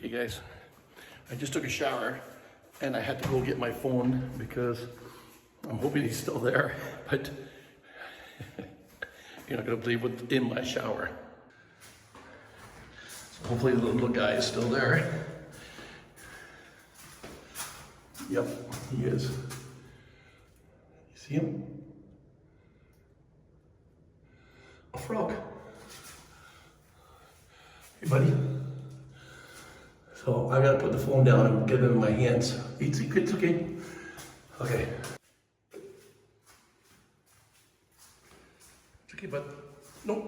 Hey guys, I just took a shower and I had to go get my phone because I'm hoping he's still there, but you're not gonna believe what's in my shower. So hopefully the little guy is still there. Yep, he is. You see him? A frog. Hey buddy. So I gotta put the phone down and get it in my hands. It's okay. Okay. It's okay, bud. No.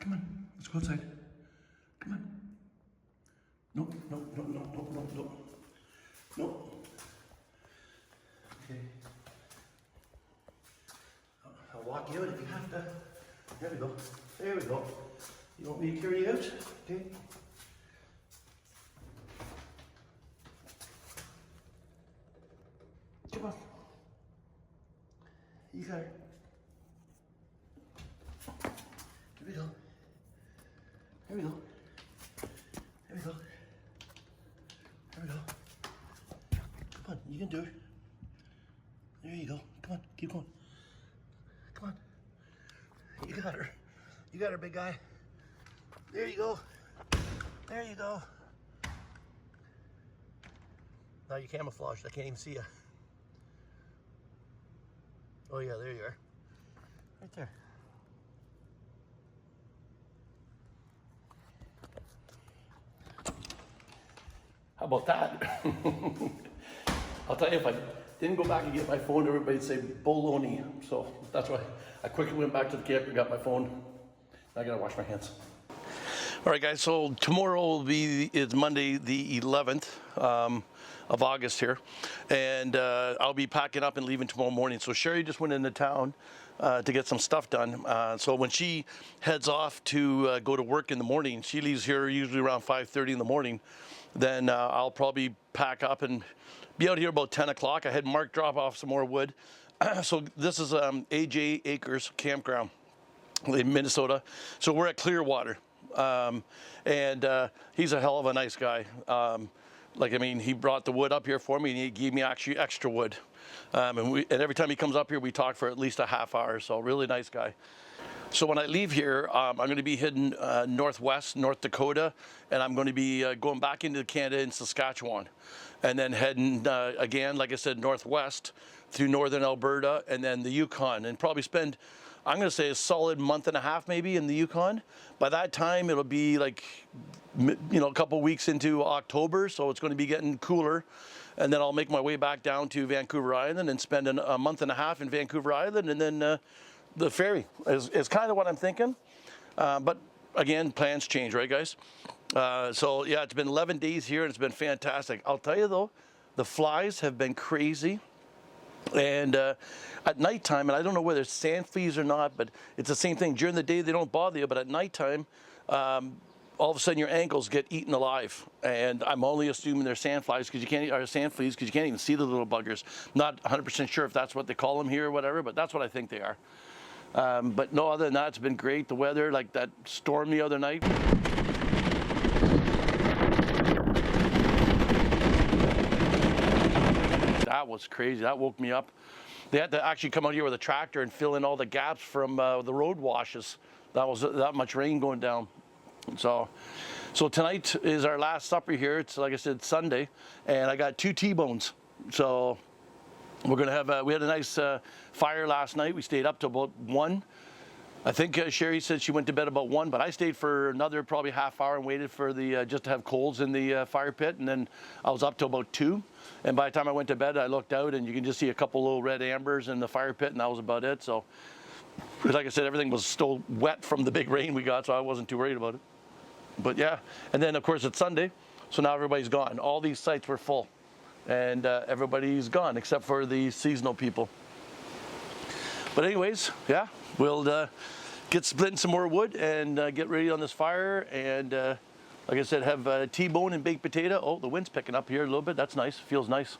Come on, let's go outside. Come on. No. Okay. I'll walk you out if you have to. There we go. You want me to carry you out? Okay. Come on. You got it. Here we go. Come on, you can do it. There you go. Come on, keep going. Come on. You got her. You got her, big guy. There you go. Now you're camouflaged. I can't even see you. Oh yeah, there you are. Right there. How about that? I'll tell you, if I didn't go back and get my phone, everybody'd say bologna. So that's why I quickly went back to the camp and got my phone. I gotta wash my hands. All right, guys, so tomorrow is Monday the 11th of August here, and I'll be packing up and leaving tomorrow morning. So Sherry just went into town to get some stuff done. So when she heads off to go to work in the morning, she leaves here usually around 5:30 in the morning. Then I'll probably pack up and be out here about 10 o'clock. I had Mark drop off some more wood. So this is AJ Acres Campground in Minnesota. So we're at Clearwater. And he's a hell of a nice guy. He brought the wood up here for me and he gave me actually extra wood. And every time he comes up here, we talk for at least a half hour. So really nice guy. So when I leave here, I'm going to be heading northwest, North Dakota, and I'm going to be going back into Canada in Saskatchewan, and then heading again, like I said, northwest through northern Alberta and then the Yukon, and probably spend, I'm going to say, a solid month and a half maybe in the Yukon. By that time, it'll be like, a couple weeks into October, so it's going to be getting cooler. And then I'll make my way back down to Vancouver Island and spend a month and a half in Vancouver Island, and then the ferry is kind of what I'm thinking. But again, plans change, right, guys? So yeah, it's been 11 days here and it's been fantastic. I'll tell you though, the flies have been crazy. And at nighttime, and I don't know whether it's sand fleas or not, but it's the same thing. During the day, they don't bother you, but at nighttime, all of a sudden your ankles get eaten alive. And I'm only assuming they're sand flies because you can't, or sand fleas because you can't even see the little buggers. Not 100% sure if that's what they call them here or whatever, but that's what I think they are. But no, other than that, it's been great. The weather, like that storm the other night. That was crazy. That woke me up. They had to actually come out here with a tractor and fill in all the gaps from the road washes. That was that much rain going down. So tonight is our last supper here. It's, like I said, Sunday, and I got 2 T-bones. So we're gonna have we had a nice fire last night. We stayed up till about 1. I think Sherry said she went to bed about 1, but I stayed for another probably half hour and waited for the just to have coals in the fire pit, and then I was up till about 2. And by the time I went to bed, I looked out and you can just see a couple little red ambers in the fire pit, and that was about it. So, like I said, everything was still wet from the big rain we got, so I wasn't too worried about it. But yeah, and then of course it's Sunday, so now everybody's gone. All these sites were full. And everybody's gone except for the seasonal people. But anyways, yeah, we'll get splitting some more wood and get ready on this fire. And like I said, have T-bone and baked potato. Oh, the wind's picking up here a little bit. That's nice. Feels nice.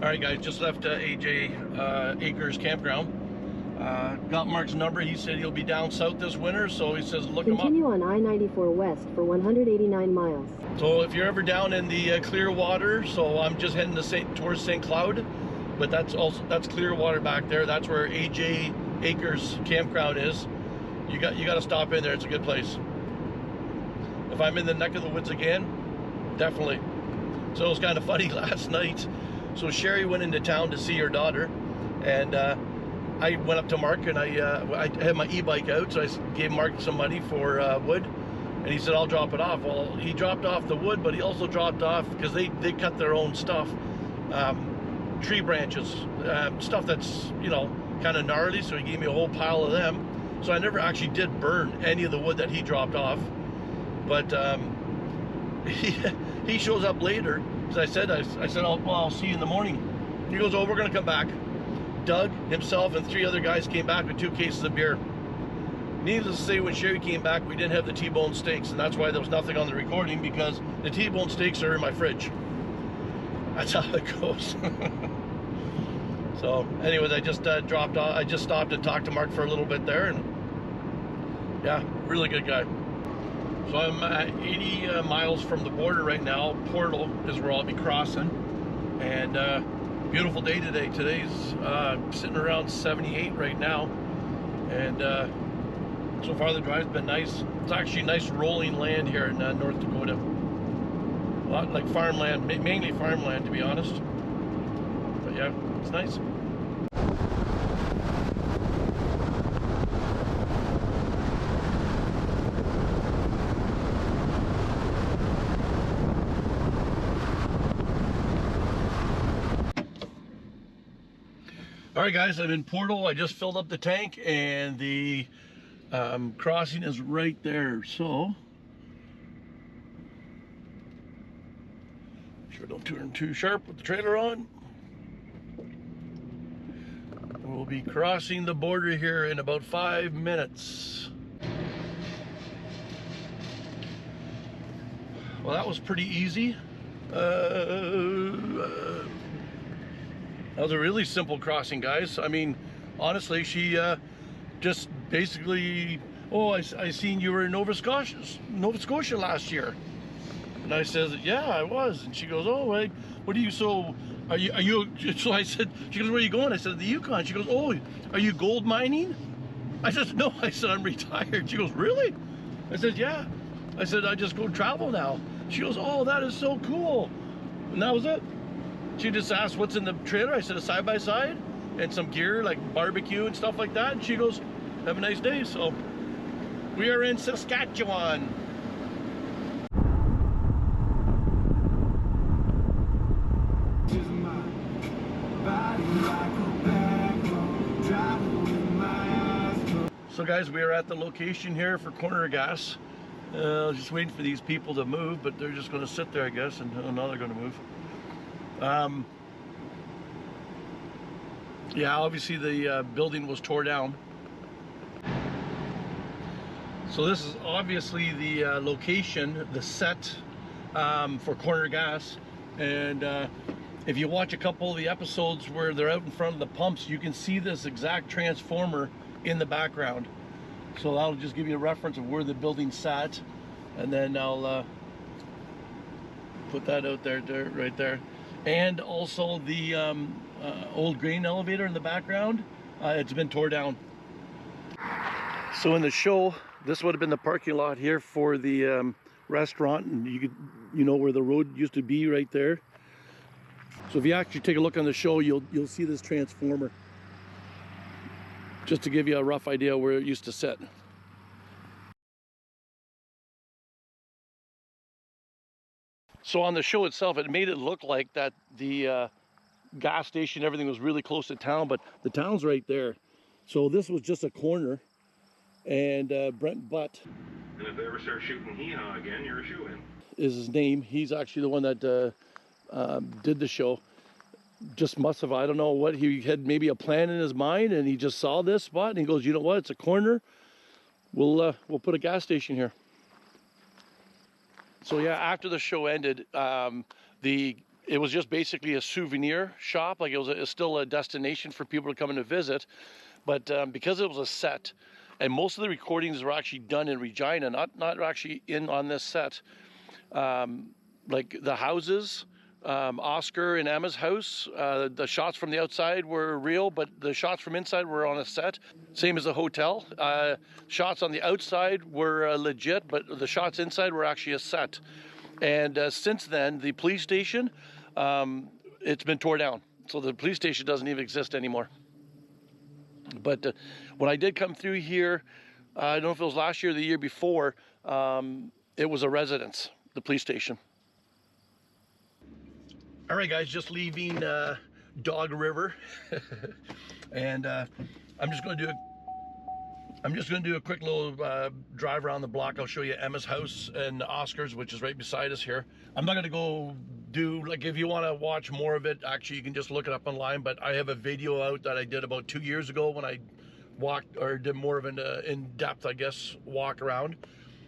All right, guys, just left AJ Acres Campground. Got Mark's number. He said he'll be down south this winter, so he says look him up. Continue on I-94 west for 189 miles. So if you're ever down in the Clearwater, so I'm just heading to towards St. Cloud, but that's Clearwater back there. That's where AJ Acres Campground is. You got to stop in there. It's a good place. If I'm in the neck of the woods again, definitely. So it was kind of funny last night. So Sherry went into town to see her daughter, and I went up to Mark, and I had my e-bike out, so I gave Mark some money for wood, and he said I'll drop it off. Well, he dropped off the wood, but he also dropped off, because they cut their own stuff, tree branches, stuff that's, you know, kind of gnarly, so he gave me a whole pile of them. So I never actually did burn any of the wood that he dropped off, but he shows up later, because I said I'll see you in the morning. He goes, oh, we're gonna come back. Doug, himself, and 3 other guys came back with 2 cases of beer. Needless to say, when Sherry came back, we didn't have the T-bone steaks, and that's why there was nothing on the recording, because the T-bone steaks are in my fridge. That's how it goes. So, anyways, I just dropped off. I just stopped and talked to Mark for a little bit there, and yeah, really good guy. So I'm 80 miles from the border right now. Portal is where I'll be crossing, and beautiful day today. Today's sitting around 78 right now, and so far the drive's been nice. It's actually nice rolling land here in North Dakota. A lot like farmland, mainly farmland, to be honest. But yeah, it's nice. All right, guys, I'm in Portal. I just filled up the tank, and the crossing is right there. So, sure don't turn too sharp with the trailer on. We'll be crossing the border here in about 5 minutes. Well, that was pretty easy. That was a really simple crossing, guys. I mean, honestly, she just basically, oh, I seen you were in Nova Scotia last year. And I said, yeah, I was. And she goes, oh, wait, what are you, so I said, she goes, where are you going? I said, the Yukon. She goes, oh, are you gold mining? I said, no. I said, I'm retired. She goes, really? I said, yeah. I said, I just go travel now. She goes, oh, that is so cool. And that was it. She just asked what's in the trailer. I said a side-by-side and some gear like barbecue and stuff like that. And she goes, have a nice day. So we are in Saskatchewan. So guys, we are at the location here for corner gas. Just waiting for these people to move, but they're just going to sit there, I guess, and now they're going to move. Yeah, obviously the building was tore down. So this is obviously the location, the set for corner gas. And if you watch a couple of the episodes where they're out in front of the pumps, you can see this exact transformer in the background. So that'll just give you a reference of where the building sat. And then I'll put that out there, right there. And also the old grain elevator in the background, it's been tore down. So in the show, this would have been the parking lot here for the restaurant, and you know where the road used to be right there. So if you actually take a look on the show, you'll see this transformer, just to give you a rough idea where it used to sit. So on the show itself, it made it look like that the gas station, everything was really close to town, but the town's right there. So this was just a corner, and Brent Butt. And if they ever start shooting hee-haw again, you're a shoo-in. Is his name. He's actually the one that did the show. Just must have, I don't know what, he had maybe a plan in his mind, and he just saw this spot, and he goes, you know what, it's a corner. We'll put a gas station here. So yeah, after the show ended, the it was just basically a souvenir shop. Like it was still a destination for people to come in to visit. But because it was a set, and most of the recordings were actually done in Regina, not actually in on this set. Like the houses, Oscar and Emma's house, the shots from the outside were real, but the shots from inside were on a set. Same as the hotel. Shots on the outside were legit, but the shots inside were actually a set. And since then, the police station, it's been torn down. So the police station doesn't even exist anymore. But when I did come through here, I don't know if it was last year or the year before, it was a residence, the police station. All right, guys, just leaving Dog River, and I'm just going to do a quick little drive around the block. I'll show you Emma's house and Oscar's, which is right beside us here. I'm not going to go do, like, if you want to watch more of it, actually you can just look it up online, but I have a video out that I did about 2 years ago when I walked, or did more of an in-depth, I guess, walk around.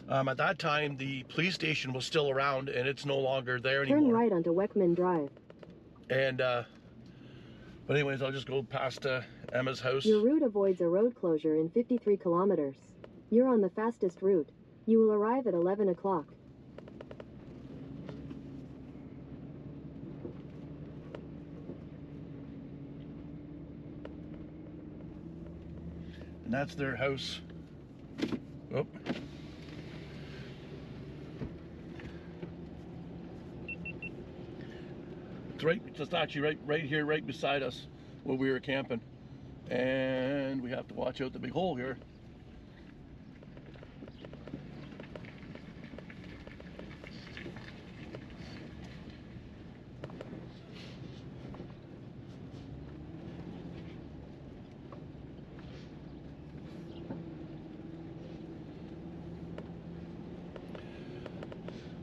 At that time, the police station was still around, and it's no longer there anymore. Turn right onto Weckman Drive. And, but anyways, I'll just go past Emma's house. Your route avoids a road closure in 53 kilometers. You're on the fastest route. You will arrive at 11 o'clock. And that's their house. Oh. It's right, just actually right here, right beside us where we were camping. And we have to watch out the big hole here.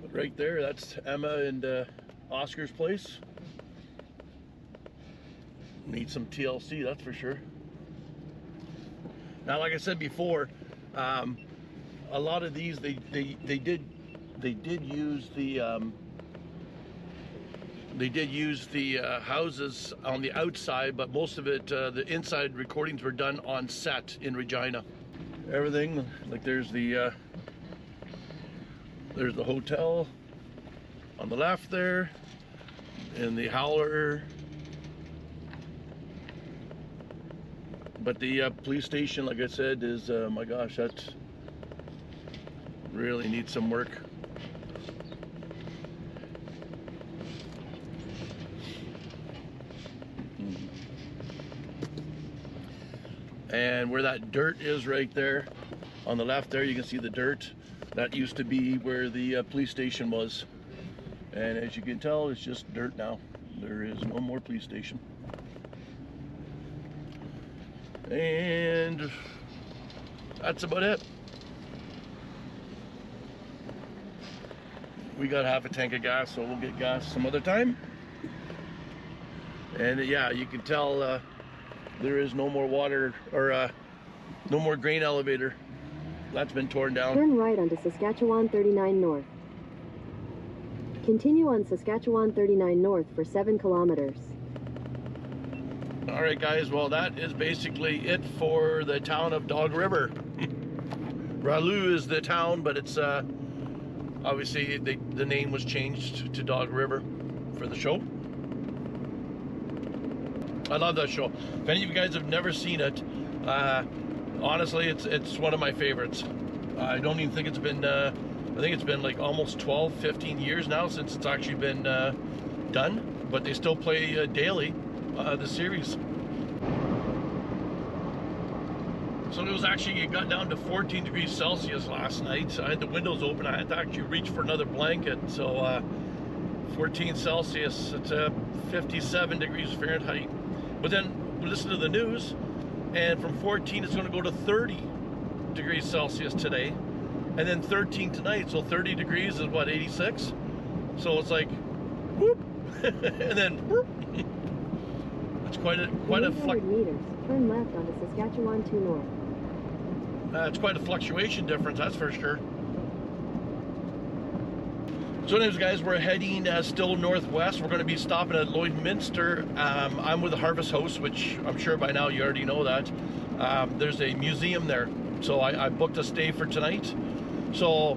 But right there, that's Emma and Oscar's place. Need some TLC, that's for sure. Now, like I said before, a lot of these they did use the houses on the outside, but most of it, the inside recordings were done on set in Regina. Everything, like there's the hotel on the left there, and the howler. But the police station, like I said, is, my gosh, that really needs some work. And where that dirt is right there, on the left there, you can see the dirt. That used to be where the police station was. And as you can tell, it's just dirt now. There is no more police station. And that's about it. We got half a tank of gas, so we'll get gas some other time. And yeah, you can tell there is no more water, or no more grain elevator. That's been torn down. Turn right onto Saskatchewan 39 North. Continue on Saskatchewan 39 North for 7 kilometers. All right, guys, well, that is basically it for the town of Dog River. Rowe is the town, but it's obviously the name was changed to Dog River for the show. I love that show. If any of you guys have never seen it, honestly, it's one of my favorites. I don't even think it's been, I think it's been like almost 12, 15 years now since it's actually been done, but they still play daily. The series. So it was actually, it got down to 14 degrees Celsius last night. I had the windows open. I had to actually reach for another blanket. So 14 Celsius, it's 57 degrees Fahrenheit. But then we listen to the news, and from 14 it's going to go to 30 degrees Celsius today, and then 13 tonight. So 30 degrees is what, 86? So it's like whoop, and then whoop. It's quite a 800 meters. Turn left onto Saskatchewan 2 North. It's quite a fluctuation difference, that's for sure. So anyways, guys, we're heading still northwest. We're going to be stopping at Lloydminster. I'm with the Harvest House, which I'm sure by now you already know that. There's a museum there. So I booked a stay for tonight. So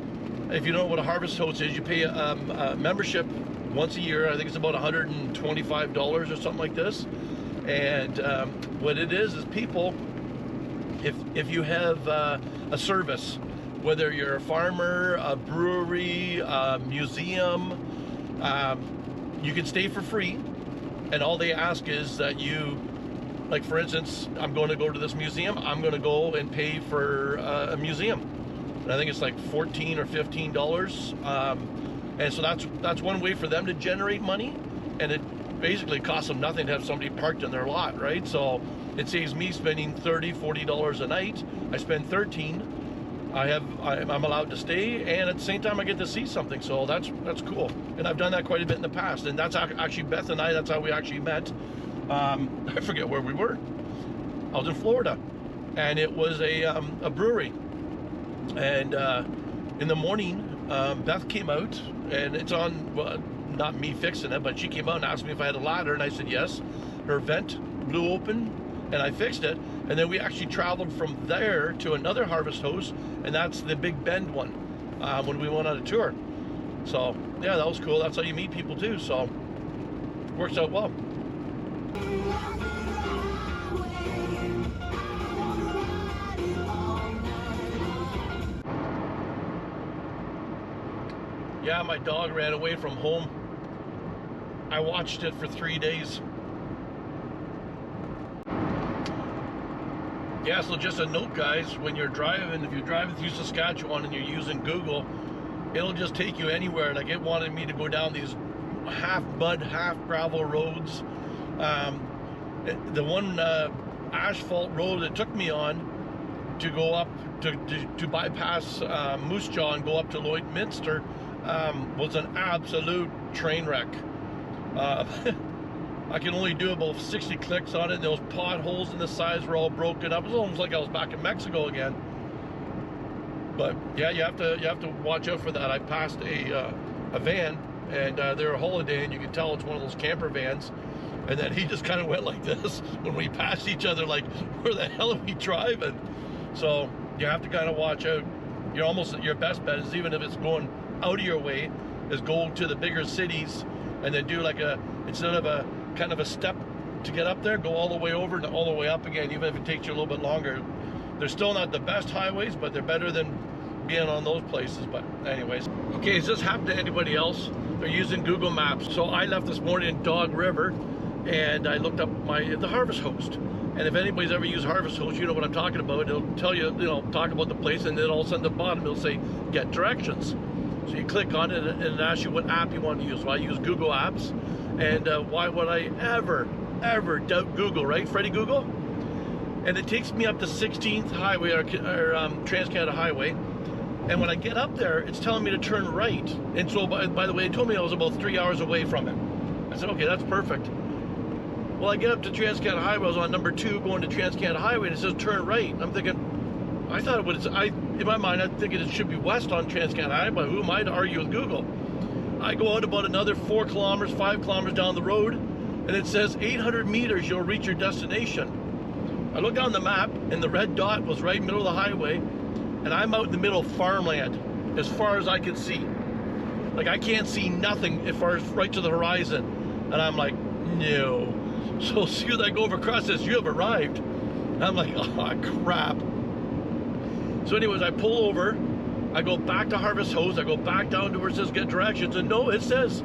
if you don't know what a Harvest House is, you pay a membership once a year. I think it's about $125 or something like this. And what it is people, if you have a service, whether you're a farmer, a brewery, a museum, you can stay for free. And all they ask is that you, like for instance, I'm going to go to this museum, I'm going to go and pay for a museum. And I think it's like $14 or $15. And so that's one way for them to generate money. And it basically costs them nothing to have somebody parked in their lot, right? So it saves me spending $30, $40 a night. I spend $13. I'm allowed to stay, and at the same time I get to see something, so that's cool. And I've done that quite a bit in the past, and that's actually Beth and I, that's how we actually met. I forget where we were. I was in Florida, and it was a brewery. And in the morning, Beth came out, and it's on, well, not me fixing it, but she came out and asked me if I had a ladder, and I said yes. Her vent blew open, and I fixed it. And then we actually traveled from there to another Harvest House, and that's the Big Bend one, when we went on a tour. So yeah, that was cool. That's how you meet people too, so works out well. Yeah, my dog ran away from home. I watched it for 3 days. Yeah, so just a note, guys, when you're driving, if you're driving through Saskatchewan and you're using Google, it'll just take you anywhere. Like, it wanted me to go down these half mud, half gravel roads. The one asphalt road it took me on to go up, to bypass Moose Jaw and go up to Lloydminster was an absolute train wreck. I can only do about 60 clicks on it. Those potholes in the sides were all broken up. It was almost like I was back in Mexico again. But yeah, you have to watch out for that. I passed a van, and they're a holiday, and you can tell it's one of those camper vans. And then he just kind of went like this when we passed each other, like, where the hell are we driving? So you have to kind of watch out. Your best bet is, even if it's going out of your way, is go to the bigger cities and then do like instead of a kind of a step to get up there, go all the way over and all the way up again, even if it takes you a little bit longer. They're still not the best highways, but they're better than being on those places. But anyways, okay, has this happened to anybody else? They're using Google Maps. So I left this morning in Dog River, and I looked up the Harvest Host. And if anybody's ever used Harvest Host, you know what I'm talking about. It'll tell you, talk about the place, and then all of a sudden at the bottom it'll say get directions. So you click on it, and it asks you what app you want to use. So I use Google Apps. And why would I ever doubt Google, right? Freddie Google? And it takes me up to 16th Highway, or Trans-Canada Highway. And when I get up there, it's telling me to turn right. And so, by the way, it told me I was about 3 hours away from it. I said, okay, that's perfect. Well, I get up to Trans-Canada Highway. I was on number 2 going to Trans-Canada Highway, and it says turn right. I'm thinking, I thought it would, in my mind, I'm thinking it should be west on Trans-Canada Highway, but who am I to argue with Google? I go out about another 4 kilometers, 5 kilometers down the road, and it says 800 meters, you'll reach your destination. I look down the map, and the red dot was right in the middle of the highway, and I'm out in the middle of farmland, as far as I can see. Like, I can't see nothing as far as right to the horizon. And I'm like, no. So as soon as I go over across this, you have arrived. And I'm like, oh, crap. So anyways, I pull over. I go back to Harvest Host. I go back down to where it says get directions. And no, it says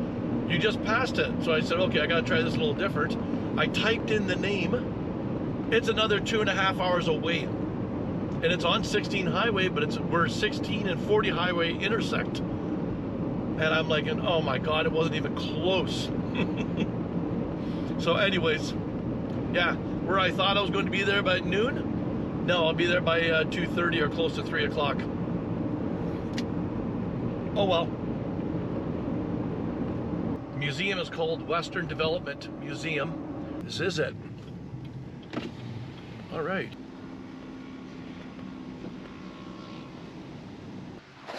you just passed it. So I said, okay, I got to try this a little different. I typed in the name. It's another 2.5 hours away. And it's on 16 highway, but it's where 16 and 40 highway intersect. And I'm like, oh my God, it wasn't even close. So anyways, yeah, where I thought I was going to be there by noon, no, I'll be there by 2:30 or close to 3 o'clock. Oh well. The museum is called Western Development Museum. This is it. All right.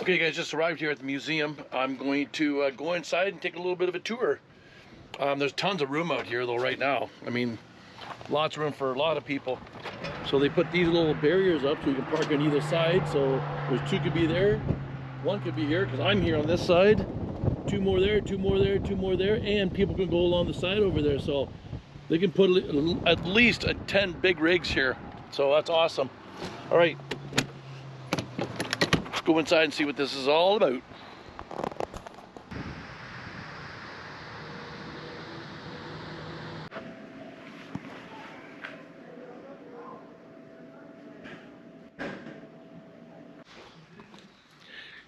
Okay guys, just arrived here at the museum. I'm going to go inside and take a little bit of a tour. There's tons of room out here though right now. I mean, lots of room for a lot of people. So they put these little barriers up so you can park on either side. So there's two could be there, one could be here because I'm here on this side. Two more there, two more there, two more there, and people can go along the side over there. So they can put at least 10 big rigs here. So that's awesome. All right, let's go inside and see what this is all about.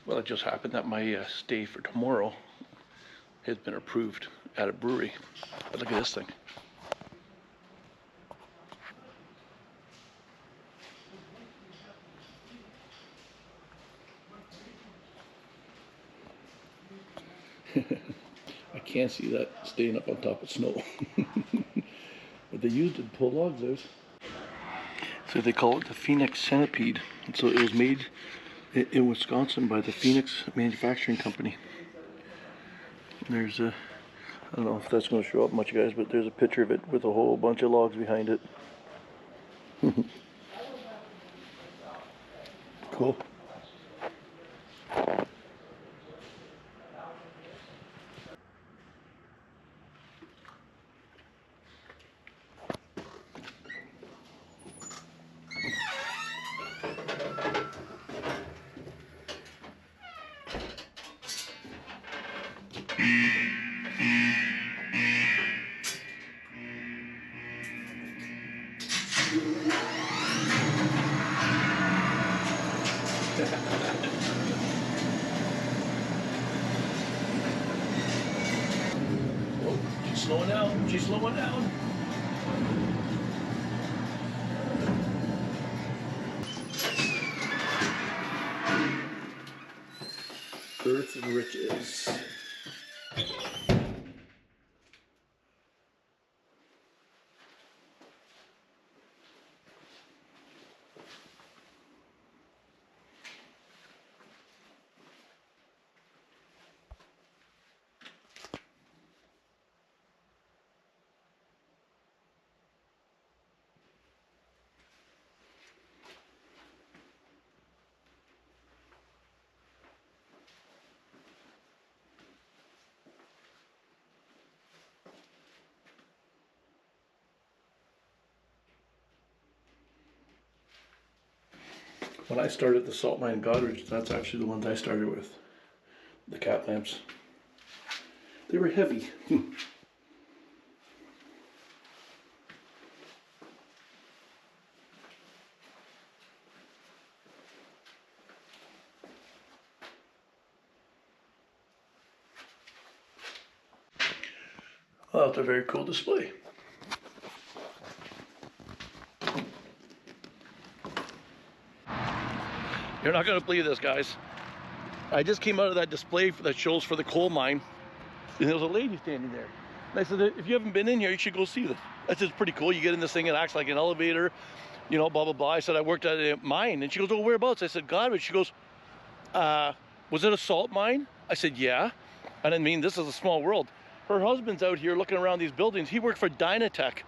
Well, it just happened that my stay for tomorrow has been approved at a brewery. But look at this thing. I can't see that staying up on top of snow. But they used it to pull logs out. So they call it the Phoenix Centipede. And so it was made in Wisconsin by the Phoenix Manufacturing Company. There's a, I don't know if that's going to show up much, guys, but there's a picture of it with a whole bunch of logs behind it. Cool. Oh, she's slowing down. She's slowing down. Earth and riches. When I started the salt mine in Goderich, that's actually the ones I started with. The cat lamps. They were heavy. Well, that's a very cool display. You're not going to believe this, guys. I just came out of that display that shows for the coal mine, and there was a lady standing there. And I said, if you haven't been in here, you should go see this. That's just pretty cool. You get in this thing, it acts like an elevator, you know, blah, blah, blah. I said, I worked at a mine. And she goes, oh, whereabouts? I said, Godwin. She goes, was it a salt mine? I said, yeah. And I mean, this is a small world. Her husband's out here looking around these buildings. He worked for Dynatech.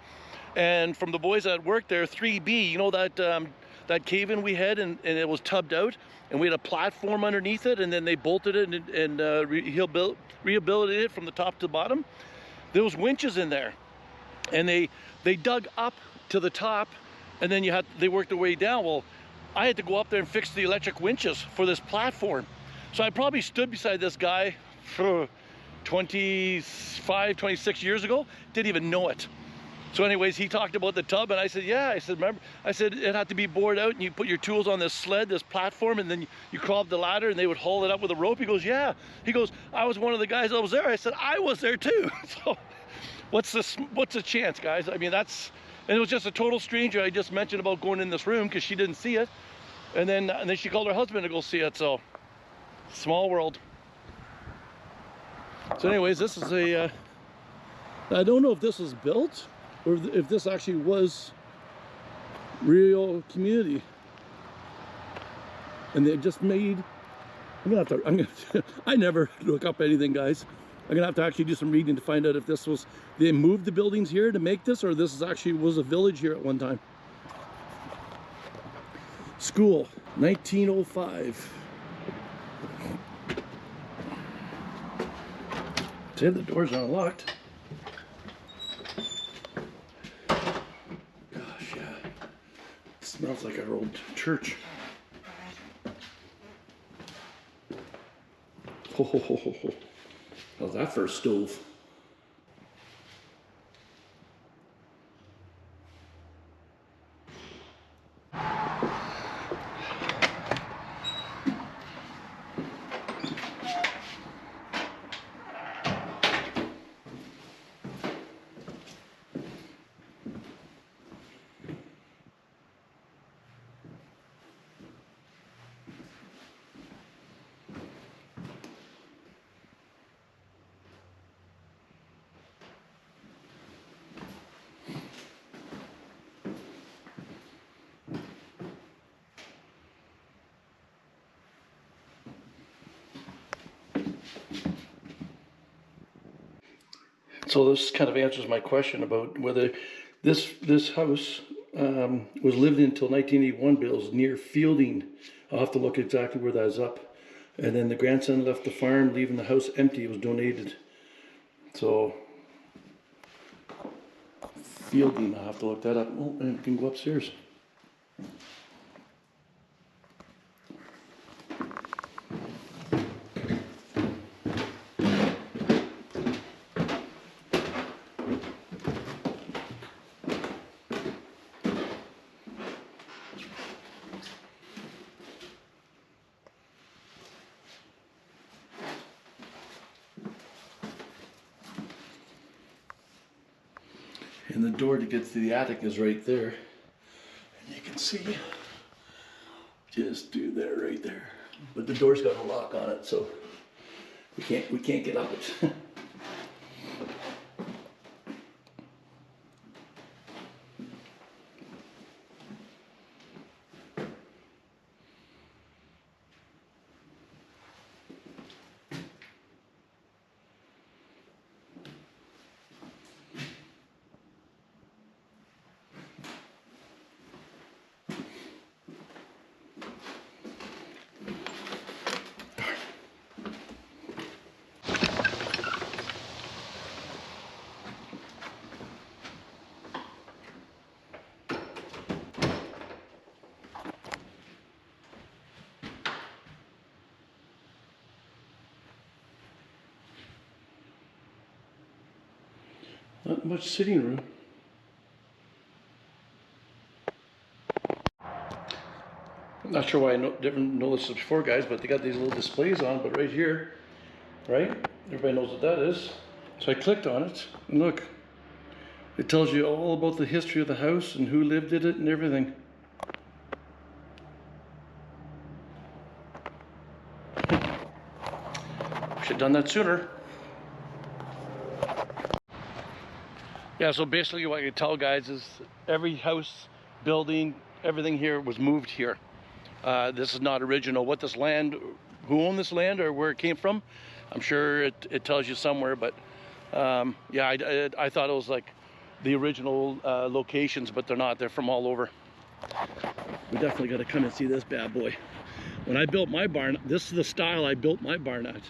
And from the boys that worked there, 3B, you know that cave-in we had, and it was tubbed out, and we had a platform underneath it, and then they bolted it and rehabilitated it from the top to the bottom. There was winches in there, and they dug up to the top, and then they worked their way down. Well, I had to go up there and fix the electric winches for this platform. So I probably stood beside this guy for 25, 26 years ago, didn't even know it. So anyways, he talked about the tub, and I said, yeah. I said, remember, I said, it had to be bored out, and you put your tools on this sled, this platform, and then you crawl up the ladder, and they would haul it up with a rope. He goes, yeah. He goes, I was one of the guys that was there. I said, I was there too. So what's the chance, guys? I mean, and it was just a total stranger. I just mentioned about going in this room because she didn't see it. And then she called her husband to go see it. So small world. So anyways, this is I don't know if this was built or if this actually was real community. And they just made I'm gonna have to, I never look up anything, guys. I'm gonna have to actually do some reading to find out if this was, they moved the buildings here to make this, or this is actually was a village here at one time. School, 1905. Say the door's not locked. Gosh, yeah. It smells like our old church. Ho ho ho ho ho. How's that for a stove? So this kind of answers my question about whether this house was lived in until 1981, but it was near Fielding. I'll have to look exactly where that is up. And then the grandson left the farm, leaving the house empty. It was donated. So Fielding, I'll have to look that up. Oh, and we can go upstairs. And the door to get to the attic is right there. And you can see, just through there, right there. But the door's got a lock on it, so we can't get up it. Not much sitting room. I'm not sure why I didn't know this before, guys, but they got these little displays on, but right here, right? Everybody knows what that is. So I clicked on it, and look, it tells you all about the history of the house and who lived in it and everything. Should have done that sooner. Yeah, so basically what I can tell, guys, is every house, building, everything here was moved here. This is not original. What this land, who owned this land or where it came from, I'm sure it tells you somewhere, but yeah, I thought it was like the original locations, but they're not. They're from all over. We definitely got to come and see this bad boy. When I built my barn, this is the style I built my barn at.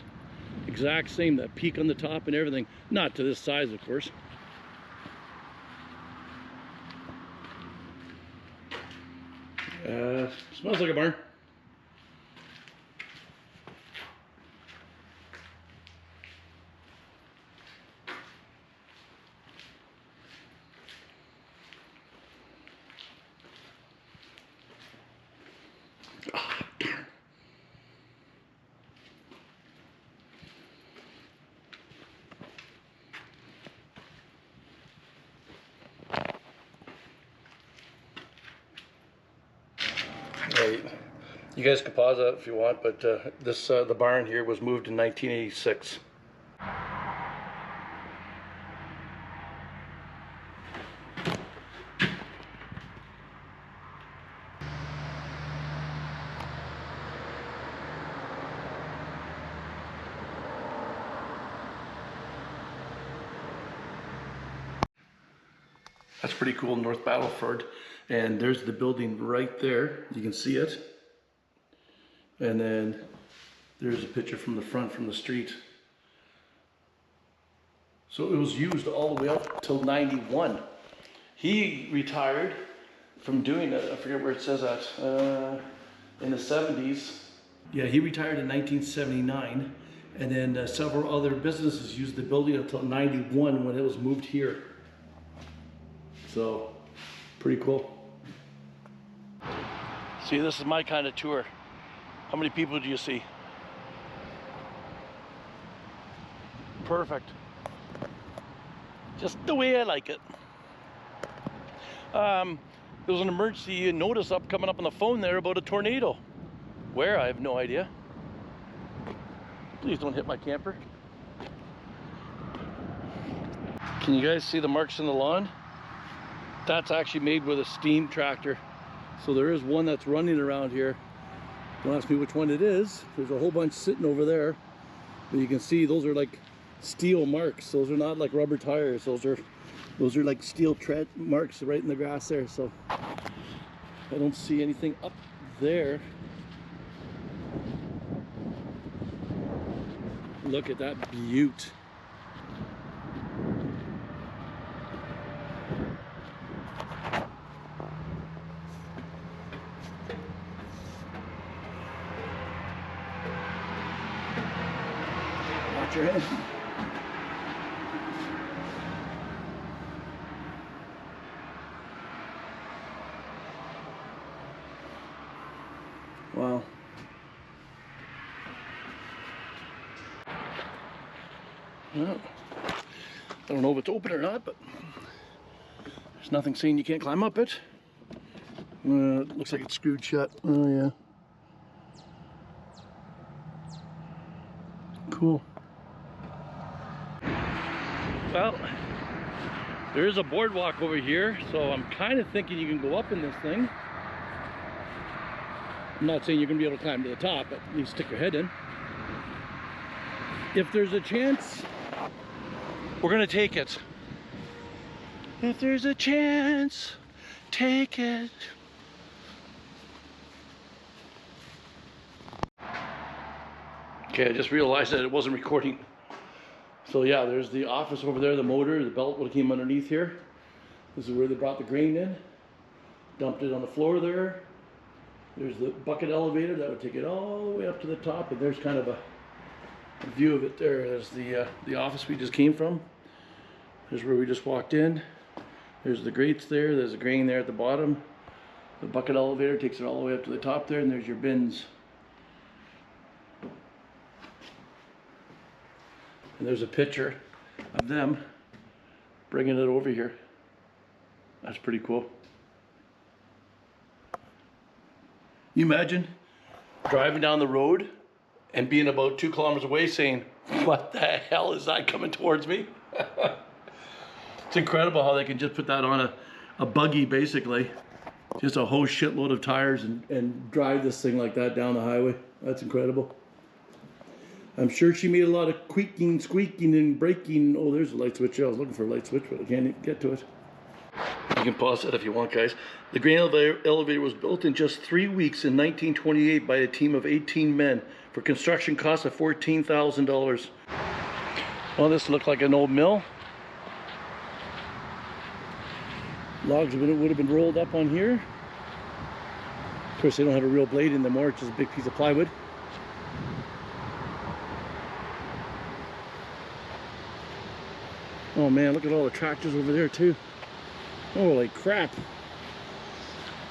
Exact same, that peak on the top and everything. Not to this size, of course. Smells like a barn. Ah, darn. Right. You guys can pause that if you want, but the barn here was moved in 1986. That's pretty cool, North Battleford. And there's the building right there. You can see it. And then there's a picture from the front, from the street. So it was used all the way up till 91. He retired from doing it, I forget where it says that, in the 70s. Yeah, he retired in 1979. And then several other businesses used the building until 91 when it was moved here. So, pretty cool. See, this is my kind of tour. How many people do you see? Perfect. Just the way I like it. There was an emergency notice coming up on the phone there about a tornado. Where? I have no idea. Please don't hit my camper. Can you guys see the marks in the lawn? That's actually made with a steam tractor. So there is one that's running around here. Don't ask me which one it is. There's a whole bunch sitting over there. But you can see those are like steel marks. Those are not like rubber tires. Those are like steel tread marks right in the grass there. So I don't see anything up there. Look at that beaut. Watch your head. Wow. Well, I don't know if it's open or not, but there's nothing saying you can't climb up it. It looks like it's screwed shut. Oh yeah. Cool. Well, there is a boardwalk over here, so I'm kind of thinking you can go up in this thing. I'm not saying you're going to be able to climb to the top, but at least stick your head in. If there's a chance, we're going to take it. If there's a chance, take it. Okay, I just realized that it wasn't recording. So yeah, there's the office over there, the motor, the belt would have came underneath here. This is where they brought the grain in. Dumped it on the floor there. There's the bucket elevator that would take it all the way up to the top, and there's kind of a view of it there. There's the office we just came from. There's where we just walked in. There's the grates there. There's a grain there at the bottom. The bucket elevator takes it all the way up to the top there, and there's your bins. And there's a picture of them bringing it over here. That's pretty cool. You imagine driving down the road and being about 2 kilometers away saying, what the hell is that coming towards me? It's incredible how they can just put that on a buggy, basically. Just a whole shitload of tires and drive this thing like that down the highway. That's incredible. I'm sure she made a lot of squeaking, and braking. Oh, there's a light switch. I was looking for a light switch, but I can't get to it. You can pause it if you want, guys. The grain elevator was built in just 3 weeks in 1928 by a team of 18 men for construction costs of $14,000. Well, this looked like an old mill. Logs would have been rolled up on here. Of course, they don't have a real blade in them anymore. It's just a big piece of plywood. Oh man, look at all the tractors over there too. Holy crap.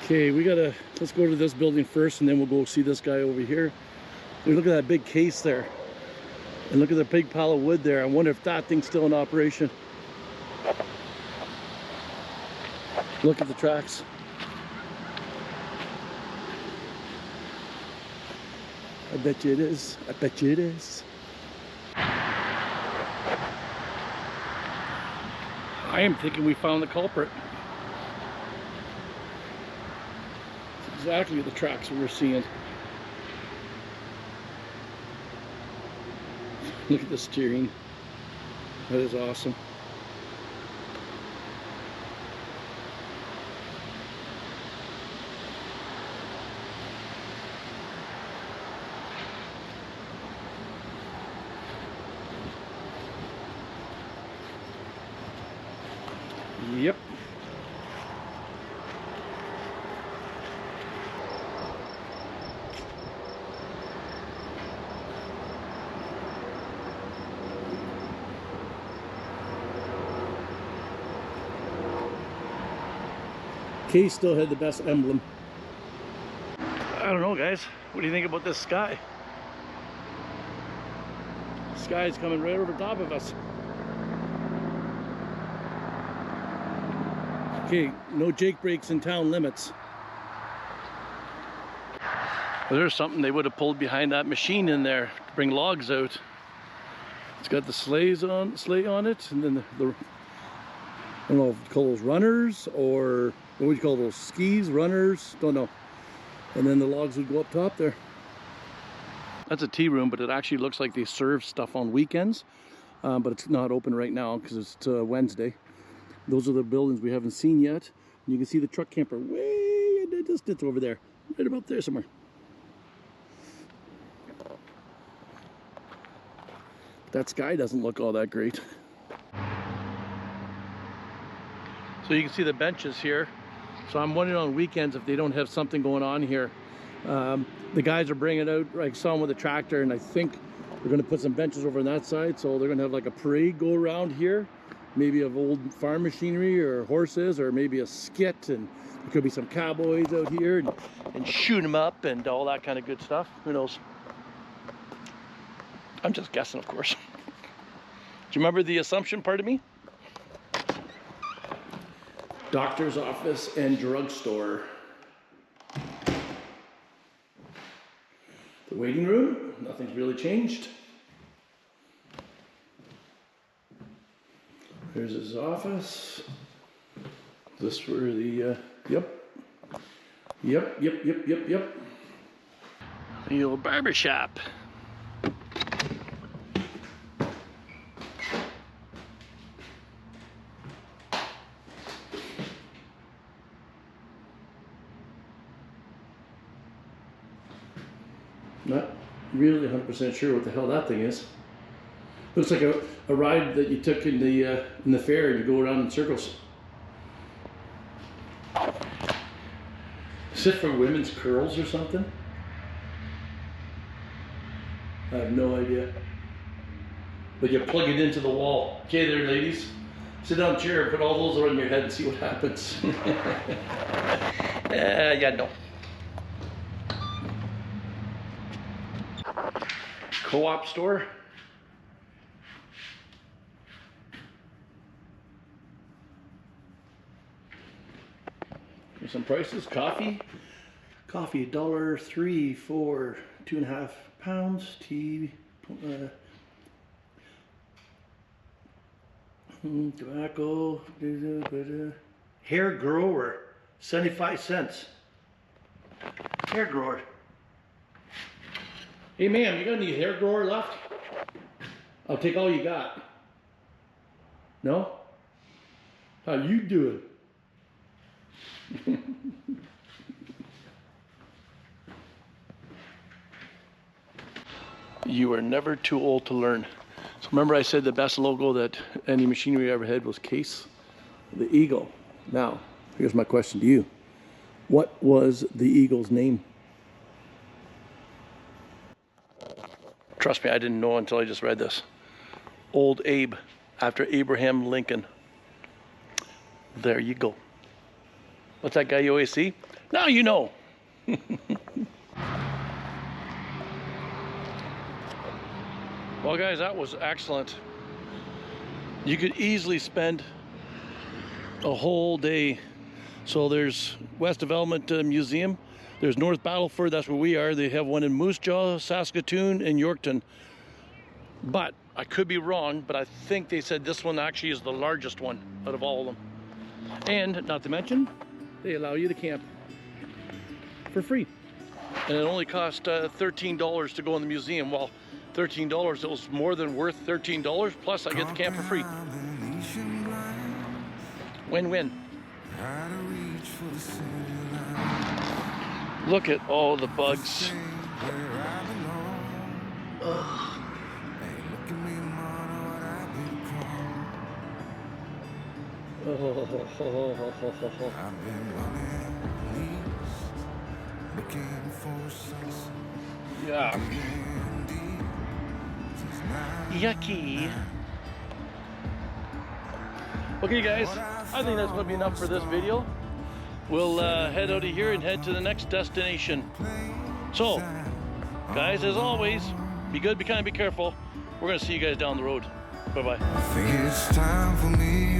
Okay, let's go to this building first and then we'll go see this guy over here. Look at that big case there. And look at the big pile of wood there. I wonder if that thing's still in operation. Look at the tracks. I bet you it is. I bet you it is. I am thinking we found the culprit. It's exactly the tracks we were seeing. Look at the steering. That is awesome. Yep. Case still had the best emblem. I don't know, guys. What do you think about this sky? The sky is coming right over top of us. Okay, no Jake breaks in town limits. Well, there's something they would have pulled behind that machine in there to bring logs out. It's got the sleigh on it, and then the I don't know if you call those runners or what would you call those, skis, runners, don't know. And then the logs would go up top there. That's a tea room, but it actually looks like they serve stuff on weekends, but it's not open right now because it's Wednesday. Those are the buildings we haven't seen yet. You can see the truck camper way in the distance over there, right about there somewhere. That sky doesn't look all that great. So you can see the benches here. So I'm wondering on weekends if they don't have something going on here. The guys are bringing out, I saw them with a tractor, and I think they're going to put some benches over on that side. So they're going to have like a parade go around here, maybe of old farm machinery or horses, or maybe a skit, and there could be some cowboys out here and shoot them up and all that kind of good stuff. Who knows? I'm just guessing, of course. Do you remember the assumption part of me? Doctor's office and drugstore. The waiting room, nothing's really changed. Here's his office. This where the, yep. The old barber shop. Not really 100% sure what the hell that thing is. Looks like a ride that you took in the fair and you go around in circles. Is it for women's curls or something? I have no idea. But you plug it into the wall. Okay there, ladies. Sit down, chair, put all those on your head and see what happens. Yeah, no. Co-op store. Here's some prices. Coffee $1.03 for 2.5 pounds. Tea, tobacco, hair grower, 75 cents. Hair grower. Hey ma'am, you got any hair grower left? I'll take all you got. No? How you doing? You are never too old to learn. So remember I said the best logo that any machinery ever had was Case? The eagle. Now, here's my question to you. What was the eagle's name? Trust me, I didn't know until I just read this. Old Abe, after Abraham Lincoln. There you go. What's that guy you always see? Now you know. Well guys, that was excellent. You could easily spend a whole day. So there's West Development Museum. There's North Battleford, that's where we are. They have one in Moose Jaw, Saskatoon, and Yorkton. But I could be wrong, but I think they said this one actually is the largest one out of all of them. And not to mention, they allow you to camp for free. And it only cost $13 to go in the museum. Well, $13, it was more than worth $13, plus I get the camp for free. Win-win. Look at all the bugs. I've been running east, looking for sunset. Yeah. Deep since Yucky. Okay guys, I think that's going to be enough for this video. We'll head out of here and head to the next destination. So, guys, as always, be good, be kind, be careful. We're going to see you guys down the road. Bye-bye. I think it's time for me